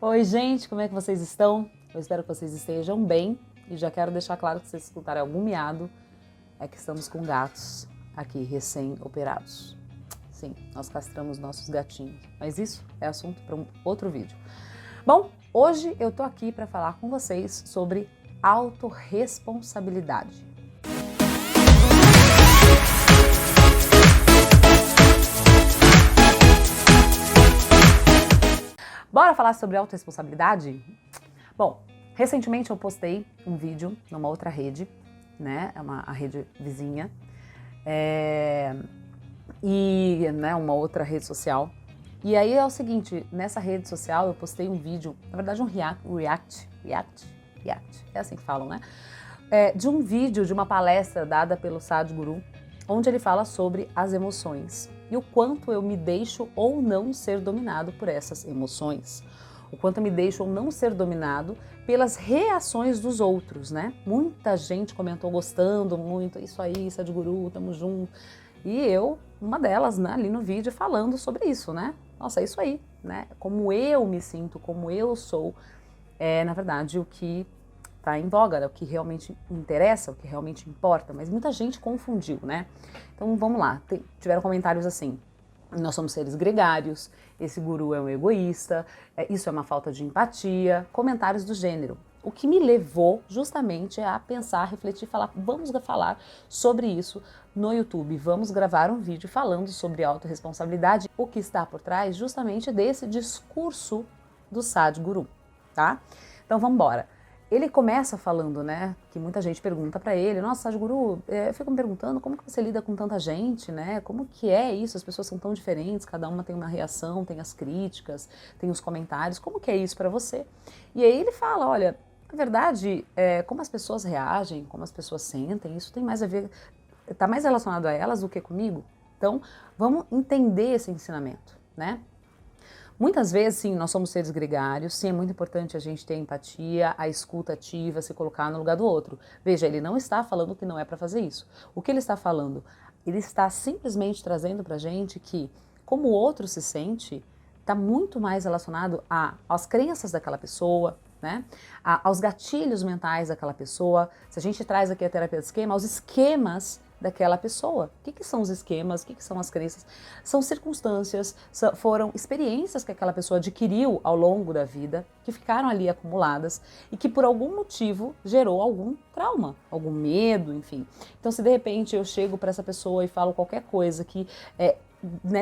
Oi, gente, como é que vocês estão? Eu espero que vocês estejam bem e já quero deixar claro que se vocês escutarem algum miado, é que estamos com gatos aqui recém-operados. Sim, nós castramos nossos gatinhos, mas isso é assunto para um outro vídeo. Bom, hoje eu tô aqui para falar com vocês sobre autorresponsabilidade. Bora falar sobre autorresponsabilidade? Bom, recentemente eu postei um vídeo numa outra rede, né? É a rede vizinha, e uma outra rede social. E aí é o seguinte, nessa rede social eu postei um vídeo, na verdade um react, é assim que falam, né? De um vídeo de uma palestra dada pelo Sadhguru, onde ele fala sobre as emoções e o quanto eu me deixo ou não ser dominado por essas emoções, o quanto eu me deixo ou não ser dominado pelas reações dos outros, né? Muita gente comentou gostando muito, isso aí, Sadhguru, tamo junto. E eu, uma delas, né, ali no vídeo falando sobre isso, né? Nossa, é isso aí, né? Como eu me sinto, como eu sou, na verdade, o que tá em voga, é o que realmente interessa, o que realmente importa, mas muita gente confundiu, né? Então vamos lá, tiveram comentários assim: nós somos seres gregários, esse guru é um egoísta, isso é uma falta de empatia, comentários do gênero. O que me levou justamente a pensar, refletir, falar, vamos falar sobre isso no YouTube, vamos gravar um vídeo falando sobre autorresponsabilidade, o que está por trás justamente desse discurso do Sadhguru, tá? Então vamos embora. Ele começa falando, né, que muita gente pergunta para ele, nossa, Sadhguru, eu fico me perguntando como que você lida com tanta gente, né, como que é isso, as pessoas são tão diferentes, cada uma tem uma reação, tem as críticas, tem os comentários, como que é isso para você? E aí ele fala, olha, na verdade, como as pessoas reagem, como as pessoas sentem, isso tem mais a ver, está mais relacionado a elas do que comigo, então vamos entender esse ensinamento, né? Muitas vezes, sim, nós somos seres gregários, sim, é muito importante a gente ter empatia, a escuta ativa, se colocar no lugar do outro. Veja, ele não está falando que não é para fazer isso. O que ele está falando? Ele está simplesmente trazendo para a gente que, como o outro se sente, está muito mais relacionado às crenças daquela pessoa, né? Aos gatilhos mentais daquela pessoa. Se a gente traz aqui a terapia de esquema, aos esquemas daquela pessoa. O que são os esquemas? O que são as crenças? São circunstâncias, foram experiências que aquela pessoa adquiriu ao longo da vida, que ficaram ali acumuladas e que por algum motivo gerou algum trauma, algum medo, enfim. Então se de repente eu chego para essa pessoa e falo qualquer coisa que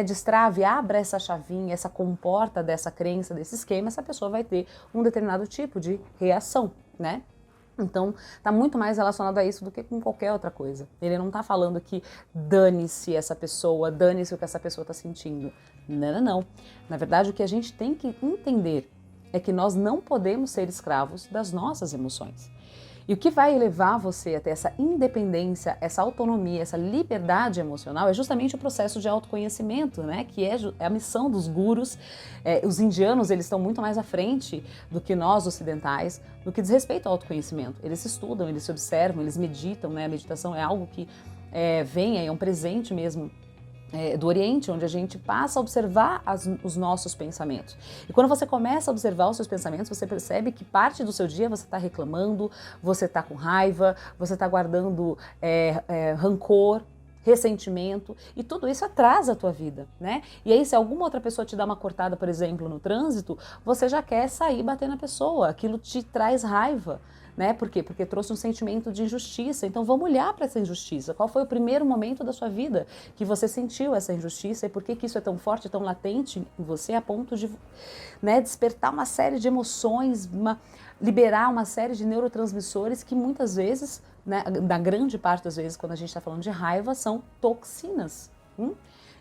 destrave, abra essa chavinha, essa comporta dessa crença, desse esquema, essa pessoa vai ter um determinado tipo de reação, né? Então, está muito mais relacionado a isso do que com qualquer outra coisa. Ele não está falando que dane-se essa pessoa, dane-se o que essa pessoa está sentindo. Não, não, não. Na verdade, o que a gente tem que entender é que nós não podemos ser escravos das nossas emoções. E o que vai levar você a ter essa independência, essa autonomia, essa liberdade emocional é justamente o processo de autoconhecimento, né? Que é a missão dos gurus. Os indianos, eles estão muito mais à frente do que nós ocidentais, no que diz respeito ao autoconhecimento. Eles estudam, eles se observam, eles meditam, né? A meditação é algo que é um presente mesmo do Oriente, onde a gente passa a observar os nossos pensamentos. E quando você começa a observar os seus pensamentos, você percebe que parte do seu dia você está reclamando, você está com raiva, você está guardando rancor, ressentimento, e tudo isso atrasa a tua vida, né? E aí se alguma outra pessoa te dá uma cortada, por exemplo, no trânsito, você já quer sair e bater na pessoa, aquilo te traz raiva. Né? Por quê? Porque trouxe um sentimento de injustiça. Então vamos olhar para essa injustiça. Qual foi o primeiro momento da sua vida que você sentiu essa injustiça e por que isso é tão forte, tão latente em você a ponto de despertar uma série de emoções, liberar uma série de neurotransmissores que muitas vezes, na grande parte das vezes, quando a gente está falando de raiva, são toxinas.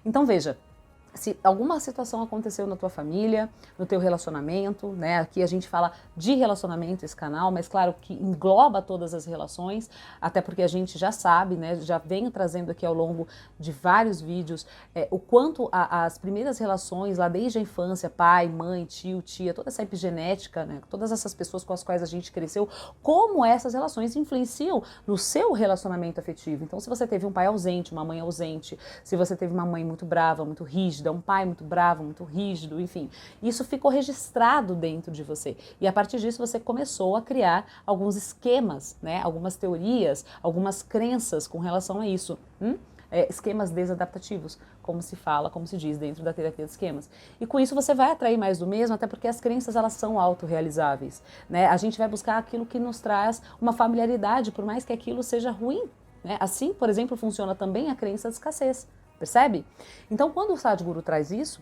Então veja, se alguma situação aconteceu na tua família, no teu relacionamento, né? Aqui a gente fala de relacionamento, esse canal, mas claro que engloba todas as relações, até porque a gente já sabe, né? Já venho trazendo aqui ao longo de vários vídeos o quanto as primeiras relações lá desde a infância, pai, mãe, tio, tia, toda essa epigenética, né? Todas essas pessoas com as quais a gente cresceu, como essas relações influenciam no seu relacionamento afetivo. Então, se você teve um pai ausente, uma mãe ausente, se você teve uma mãe muito brava, muito rígida, rígida, um pai muito bravo, muito rígido, enfim. Isso ficou registrado dentro de você. E a partir disso você começou a criar alguns esquemas, né? Algumas teorias, algumas crenças com relação a isso. Esquemas desadaptativos, como se fala, como se diz dentro da terapia de esquemas. E com isso você vai atrair mais do mesmo, até porque as crenças elas são autorrealizáveis, né? A gente vai buscar aquilo que nos traz uma familiaridade, por mais que aquilo seja ruim, né? Assim, por exemplo, funciona também a crença de escassez, percebe? Então, quando o Sadhguru traz isso,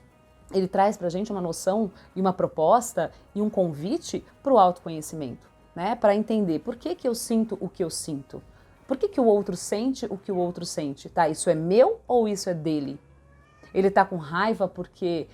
ele traz pra gente uma noção e uma proposta e um convite para o autoconhecimento, né? Para entender por que eu sinto o que eu sinto. Por que o outro sente o que o outro sente? Tá, isso é meu ou isso é dele? Ele tá com raiva porque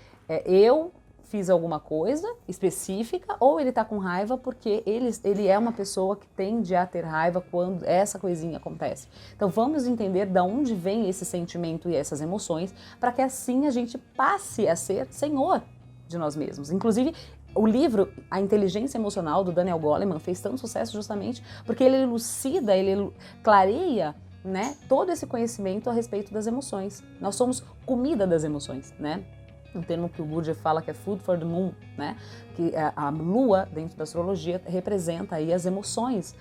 eu fiz alguma coisa específica ou ele tá com raiva porque ele é uma pessoa que tende a ter raiva quando essa coisinha acontece? Então vamos entender de onde vem esse sentimento e essas emoções para que assim a gente passe a ser senhor de nós mesmos. Inclusive, o livro A Inteligência Emocional, do Daniel Goleman, fez tanto sucesso justamente porque ele elucida, ele clareia, né, todo esse conhecimento a respeito das emoções. Nós somos comida das emoções, né? Um termo que o Gurdjieff fala que é food for the moon, né? Que a lua, dentro da astrologia, representa aí as emoções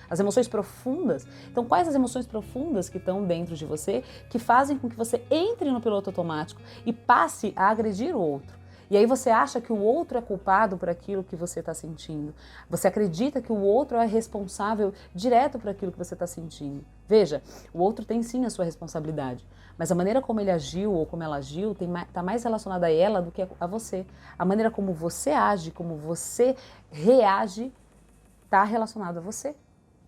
profundas. Então, quais as emoções profundas que estão dentro de você que fazem com que você entre no piloto automático e passe a agredir o outro? E aí você acha que o outro é culpado por aquilo que você está sentindo. Você acredita que o outro é responsável direto por aquilo que você está sentindo. Veja, o outro tem sim a sua responsabilidade, mas a maneira como ele agiu ou como ela agiu está mais relacionada a ela do que a você. A maneira como você age, como você reage, está relacionado a você.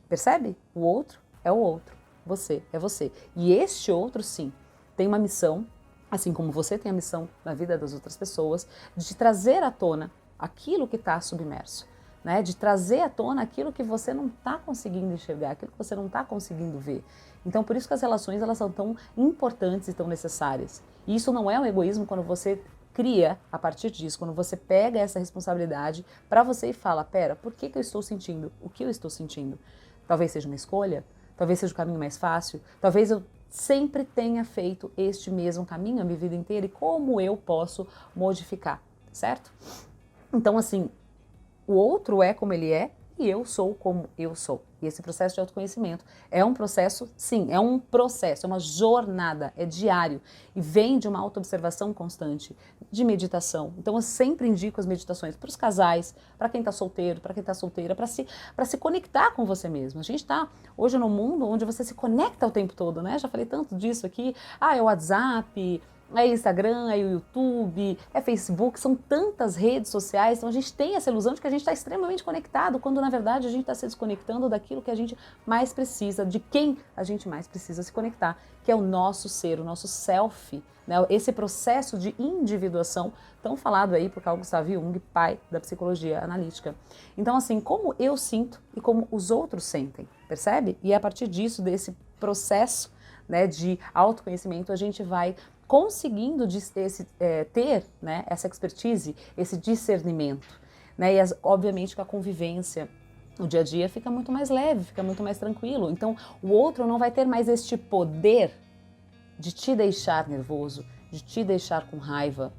Percebe? O outro é o outro. Você é você. E este outro, sim, tem uma missão, assim como você tem a missão na vida das outras pessoas, de trazer à tona aquilo que está submerso, né? De trazer à tona aquilo que você não está conseguindo enxergar, aquilo que você não está conseguindo ver. Então, por isso que as relações elas são tão importantes e tão necessárias. E isso não é um egoísmo quando você cria a partir disso, quando você pega essa responsabilidade para você e fala, pera, por que eu estou sentindo o que eu estou sentindo? Talvez seja uma escolha, talvez seja o caminho mais fácil, talvez eu sempre tenha feito este mesmo caminho a minha vida inteira e como eu posso modificar, certo? Então, assim, o outro é como ele é e eu sou como eu sou. E esse processo de autoconhecimento é um processo, sim, é um processo, é uma jornada, é diário e vem de uma autoobservação constante, de meditação. Então eu sempre indico as meditações para os casais, para quem está solteiro, para quem está solteira, para se conectar com você mesmo. A gente está hoje num mundo onde você se conecta o tempo todo, né? Já falei tanto disso aqui. É o WhatsApp, é Instagram, é o YouTube, é Facebook, são tantas redes sociais, então a gente tem essa ilusão de que a gente está extremamente conectado, quando na verdade a gente está se desconectando daquilo que a gente mais precisa, de quem a gente mais precisa se conectar, que é o nosso ser, o nosso self, né? Esse processo de individuação, tão falado aí por Carl Gustav Jung, pai da psicologia analítica. Então assim, como eu sinto e como os outros sentem, percebe? E a partir disso, desse processo, né, de autoconhecimento, a gente vai conseguindo ter, né, essa expertise, esse discernimento, né, e obviamente com a convivência, o dia a dia fica muito mais leve, fica muito mais tranquilo. Então o outro não vai ter mais este poder de te deixar nervoso, de te deixar com raiva.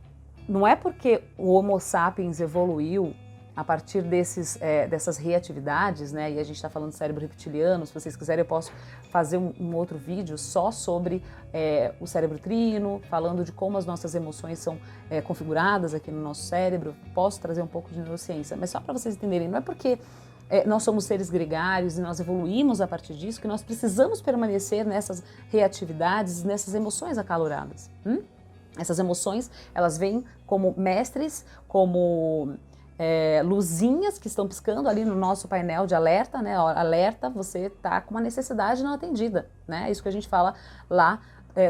Não é porque o Homo sapiens evoluiu a partir dessas reatividades, né? E a gente está falando de cérebro reptiliano. Se vocês quiserem, eu posso fazer um outro vídeo só sobre o cérebro trino, falando de como as nossas emoções são configuradas aqui no nosso cérebro. Posso trazer um pouco de neurociência, mas só para vocês entenderem, não é porque nós somos seres gregários e nós evoluímos a partir disso que nós precisamos permanecer nessas reatividades, nessas emoções acaloradas. Essas emoções, elas vêm como mestres, como luzinhas que estão piscando ali no nosso painel de alerta, né? Alerta, você está com uma necessidade não atendida, né? É isso que a gente fala lá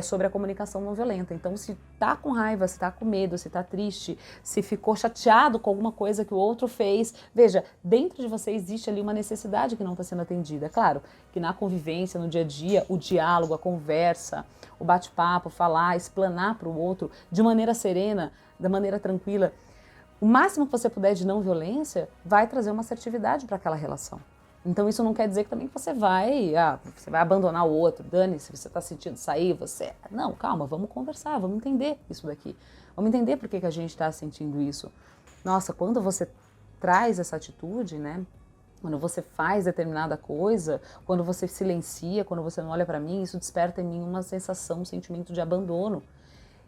sobre a comunicação não violenta. Então, se está com raiva, se está com medo, se está triste, se ficou chateado com alguma coisa que o outro fez, veja, dentro de você existe ali uma necessidade que não está sendo atendida. É claro que na convivência, no dia a dia, o diálogo, a conversa, o bate-papo, falar, explanar para o outro de maneira serena, da maneira tranquila, o máximo que você puder de não violência vai trazer uma assertividade para aquela relação. Então isso não quer dizer que também você vai abandonar o outro, dane-se, você está sentindo sair, Não, calma, vamos conversar, vamos entender isso daqui. Vamos entender por que a gente está sentindo isso. Nossa, quando você traz essa atitude, né? Quando você faz determinada coisa, quando você silencia, quando você não olha para mim, isso desperta em mim uma sensação, um sentimento de abandono.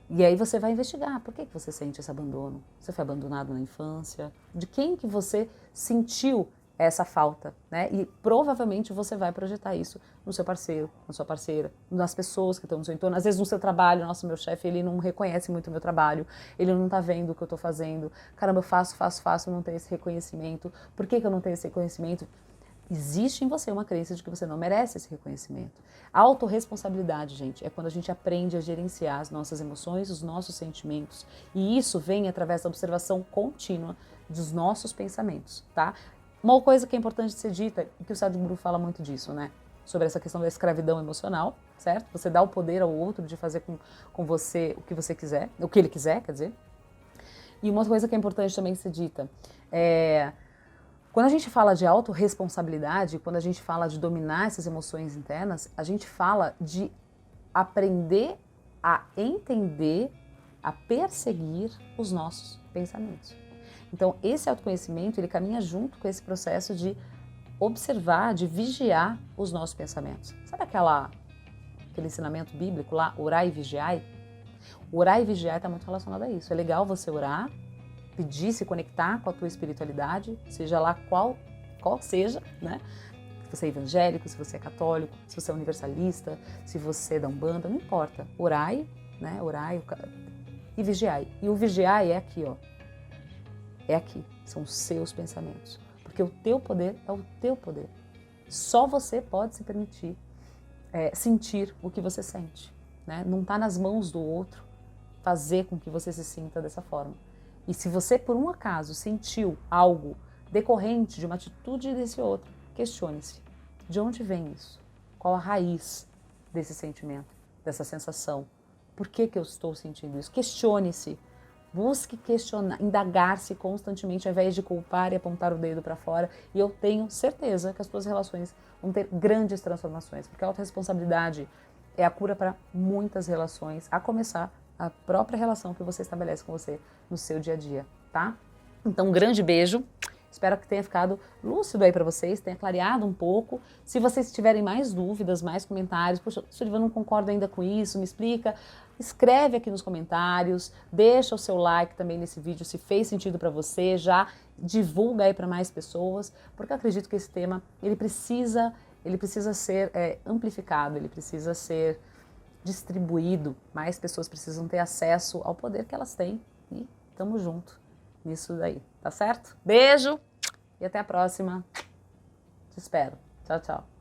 E aí você vai investigar, por que você sente esse abandono? Você foi abandonado na infância? De quem que você sentiu essa falta, né? E provavelmente você vai projetar isso no seu parceiro, na sua parceira, nas pessoas que estão no seu entorno, às vezes no seu trabalho. Nossa, meu chefe, ele não reconhece muito o meu trabalho, ele não tá vendo o que eu tô fazendo. Caramba, eu faço, não tenho esse reconhecimento. Por que eu não tenho esse reconhecimento? Existe em você uma crença de que você não merece esse reconhecimento. A autorresponsabilidade, gente, é quando a gente aprende a gerenciar as nossas emoções, os nossos sentimentos. E isso vem através da observação contínua dos nossos pensamentos, tá? Uma coisa que é importante ser dita, e que o Sadhguru fala muito disso, né? Sobre essa questão da escravidão emocional, certo? Você dá o poder ao outro de fazer com você o que você quiser, o que ele quiser, quer dizer. E uma coisa que é importante também ser dita é... Quando a gente fala de autorresponsabilidade, quando a gente fala de dominar essas emoções internas, a gente fala de aprender a entender, a perseguir os nossos pensamentos. Então, esse autoconhecimento, ele caminha junto com esse processo de observar, de vigiar os nossos pensamentos. Sabe aquele ensinamento bíblico lá, orai e vigiai? Orar e vigiar está muito relacionado a isso. É legal você orar, pedir, se conectar com a tua espiritualidade, seja lá qual seja, né? Se você é evangélico, se você é católico, se você é universalista, se você é da Umbanda, não importa. Orai, né? Orai e vigiai. E o vigiai é aqui, ó. É aqui. São os seus pensamentos. Porque o teu poder é o teu poder. Só você pode se permitir sentir o que você sente, né? Não está nas mãos do outro fazer com que você se sinta dessa forma. E se você, por um acaso, sentiu algo decorrente de uma atitude desse outro, questione-se. De onde vem isso? Qual a raiz desse sentimento, dessa sensação? Por que eu estou sentindo isso? Questione-se. Busque questionar, indagar-se constantemente, ao invés de culpar e apontar o dedo para fora. E eu tenho certeza que as suas relações vão ter grandes transformações, porque a autorresponsabilidade é a cura para muitas relações, a começar a própria relação que você estabelece com você no seu dia a dia, tá? Então, um grande beijo. Espero que tenha ficado lúcido aí para vocês, tenha clareado um pouco. Se vocês tiverem mais dúvidas, mais comentários, poxa, Sullivan, não concordo ainda com isso, me explica. Escreve aqui nos comentários, deixa o seu like também nesse vídeo se fez sentido para você, já divulga aí para mais pessoas, porque eu acredito que esse tema, ele precisa ser amplificado, ele precisa ser distribuído, mais pessoas precisam ter acesso ao poder que elas têm e tamo junto nisso daí, tá certo? Beijo e até a próxima. Te espero. Tchau, tchau.